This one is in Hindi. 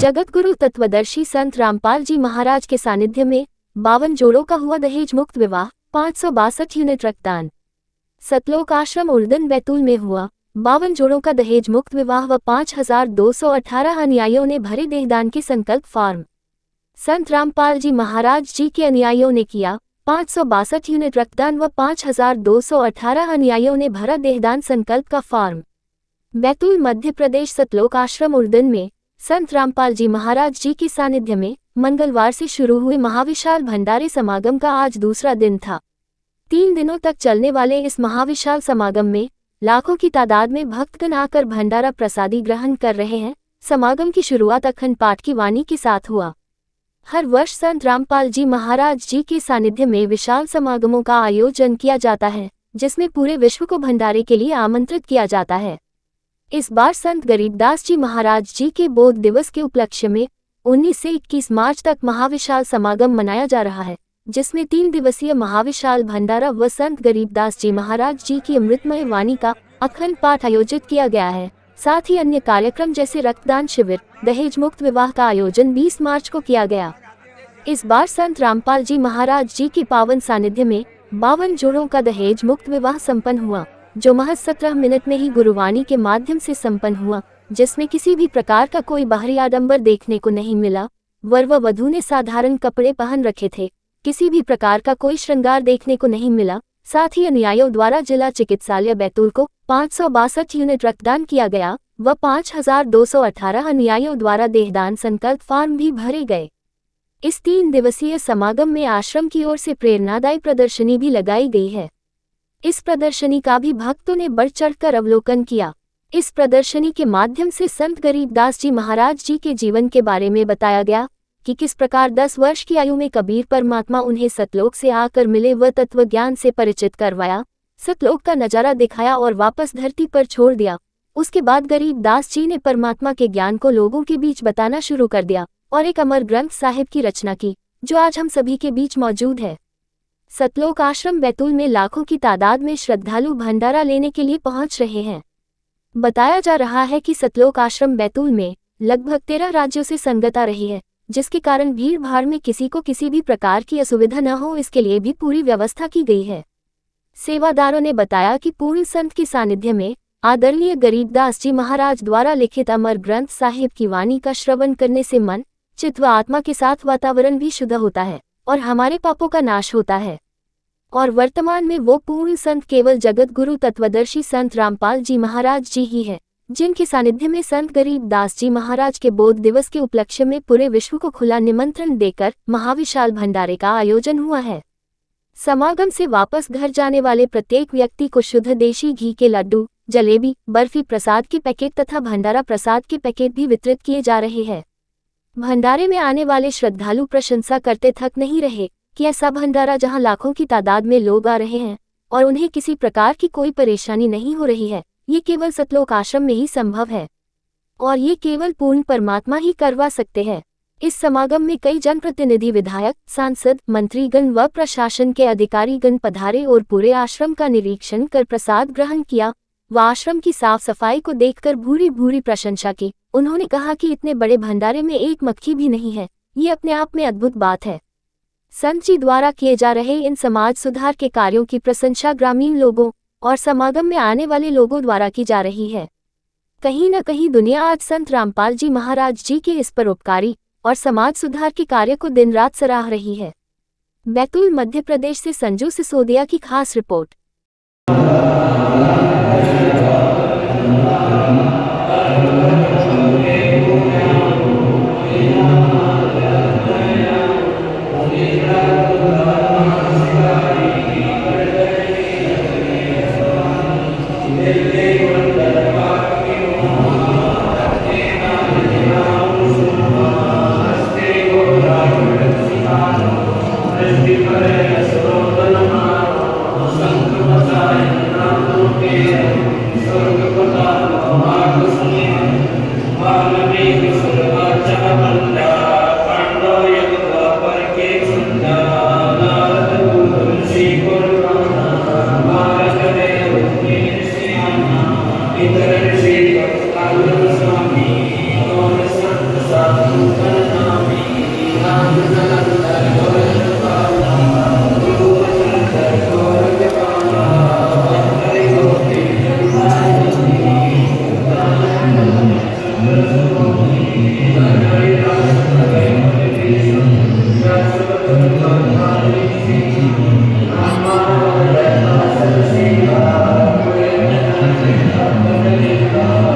जगतगुरु तत्वदर्शी संत रामपाल जी महाराज के सानिध्य में 52 जोड़ों का हुआ दहेज मुक्त विवाह, 562 यूनिट रक्तदान। सतलोक आश्रम उर्दन बैतूल में हुआ 52 जोड़ों का दहेज मुक्त विवाह व 5218 अनुयायियों ने भरे देहदान के संकल्प फॉर्म। संत रामपाल जी महाराज जी के अनुयायियों ने किया 562 यूनिट रक्तदान व 5218 अनुयायियों ने भरा देहदान संकल्प का फॉर्म। बैतूल मध्य प्रदेश सतलोक आश्रम उर्दन में संत रामपाल जी महाराज जी के सानिध्य में मंगलवार से शुरू हुए महाविशाल भंडारे समागम का आज दूसरा दिन था। 3 दिनों तक चलने वाले इस महाविशाल समागम में लाखों की तादाद में भक्तगण आकर भंडारा प्रसादी ग्रहण कर रहे हैं। समागम की शुरुआत अखंड पाठ की वाणी के साथ हुआ। हर वर्ष संत रामपाल जी महाराज जी के सानिध्य में विशाल समागमों का आयोजन किया जाता है, जिसमें पूरे विश्व को भंडारे के लिए आमंत्रित किया जाता है। इस बार संत गरीबदास जी महाराज जी के बोध दिवस के उपलक्ष्य में 19 से 21 मार्च तक महाविशाल समागम मनाया जा रहा है, जिसमें 3 दिवसीय महाविशाल भंडारा व संत गरीबदास जी महाराज जी की अमृतमय वाणी का अखंड पाठ आयोजित किया गया है। साथ ही अन्य कार्यक्रम जैसे रक्तदान शिविर, दहेज मुक्त विवाह का आयोजन 20 मार्च को किया गया। इस बार संत रामपाल जी महाराज जी के पावन सानिध्य में 52 जोड़ों का दहेज मुक्त विवाह संपन्न हुआ, जो महज 17 मिनट में ही गुरुवाणी के माध्यम से संपन्न हुआ, जिसमें किसी भी प्रकार का कोई बाहरी आडंबर देखने को नहीं मिला। वर व वधू ने साधारण कपड़े पहन रखे थे, किसी भी प्रकार का कोई श्रृंगार देखने को नहीं मिला। साथ ही अनुयायियों द्वारा जिला चिकित्सालय बैतूल को 562 यूनिट रक्तदान किया गया व 5218 अनुयायियों द्वारा देहदान संकल्प फॉर्म भी भरे गए। इस 3 दिवसीय समागम में आश्रम की ओर से प्रेरणादायी प्रदर्शनी भी लगाई गई है। इस प्रदर्शनी का भी भक्तों ने बढ़ चढ़कर अवलोकन किया। इस प्रदर्शनी के माध्यम से संत गरीबदास जी महाराज जी के जीवन के बारे में बताया गया कि किस प्रकार 10 वर्ष की आयु में कबीर परमात्मा उन्हें सतलोक से आकर मिले व तत्व ज्ञान से परिचित करवाया, सतलोक का नजारा दिखाया और वापस धरती पर छोड़ दिया। उसके बाद गरीबदास जी ने परमात्मा के ज्ञान को लोगों के बीच बताना शुरू कर दिया और एक अमर ग्रंथ साहिब की रचना की, जो आज हम सभी के बीच मौजूद है। सतलोक आश्रम बैतूल में लाखों की तादाद में श्रद्धालु भंडारा लेने के लिए पहुंच रहे हैं। बताया जा रहा है कि सतलोक आश्रम बैतूल में लगभग 13 राज्यों से संगत आ रही है, जिसके कारण भीड़ भाड़ में किसी को किसी भी प्रकार की असुविधा न हो, इसके लिए भी पूरी व्यवस्था की गई है। सेवादारों ने बताया कि पूर्ण संत के सानिध्य में आदरणीय गरीबदास जी महाराज द्वारा लिखित अमर ग्रंथ साहिब की वाणी का श्रवण करने से मन, चित्त व आत्मा के साथ वातावरण भी शुद्ध होता है और हमारे पापों का नाश होता है। और वर्तमान में वो पूर्ण संत केवल जगत गुरु तत्वदर्शी संत रामपाल जी महाराज जी ही है, जिनके सानिध्य में संत गरीबदास जी महाराज के बोध दिवस के उपलक्ष्य में पूरे विश्व को खुला निमंत्रण देकर महाविशाल भंडारे का आयोजन हुआ है। समागम से वापस घर जाने वाले प्रत्येक व्यक्ति को शुद्ध देशी घी के लड्डू, जलेबी, बर्फी प्रसाद के पैकेट तथा भंडारा प्रसाद के पैकेट भी वितरित किए जा रहे हैं। भंडारे में आने वाले श्रद्धालु प्रशंसा करते थक नहीं रहे कि ऐसा भंडारा जहां लाखों की तादाद में लोग आ रहे हैं और उन्हें किसी प्रकार की कोई परेशानी नहीं हो रही है, ये केवल सतलोक आश्रम में ही संभव है और ये केवल पूर्ण परमात्मा ही करवा सकते हैं। इस समागम में कई जनप्रतिनिधि, विधायक, सांसद, मंत्रीगण व प्रशासन के अधिकारीगण पधारे और पूरे आश्रम का निरीक्षण कर प्रसाद ग्रहण किया व आश्रम की साफ सफाई को देखकर भूरी भूरी प्रशंसा की। उन्होंने कहा कि इतने बड़े भंडारे में एक मक्खी भी नहीं है, ये अपने आप में अद्भुत बात है। संत जी द्वारा किए जा रहे इन समाज सुधार के कार्यों की प्रशंसा ग्रामीण लोगों और समागम में आने वाले लोगों द्वारा की जा रही है। कहीं न कहीं दुनिया आज संत रामपाल जी महाराज जी के इस परोपकारी और समाज सुधार के कार्य को दिन रात सराह रही है। बैतूल मध्य प्रदेश से संजू सिसोदिया की खास रिपोर्ट।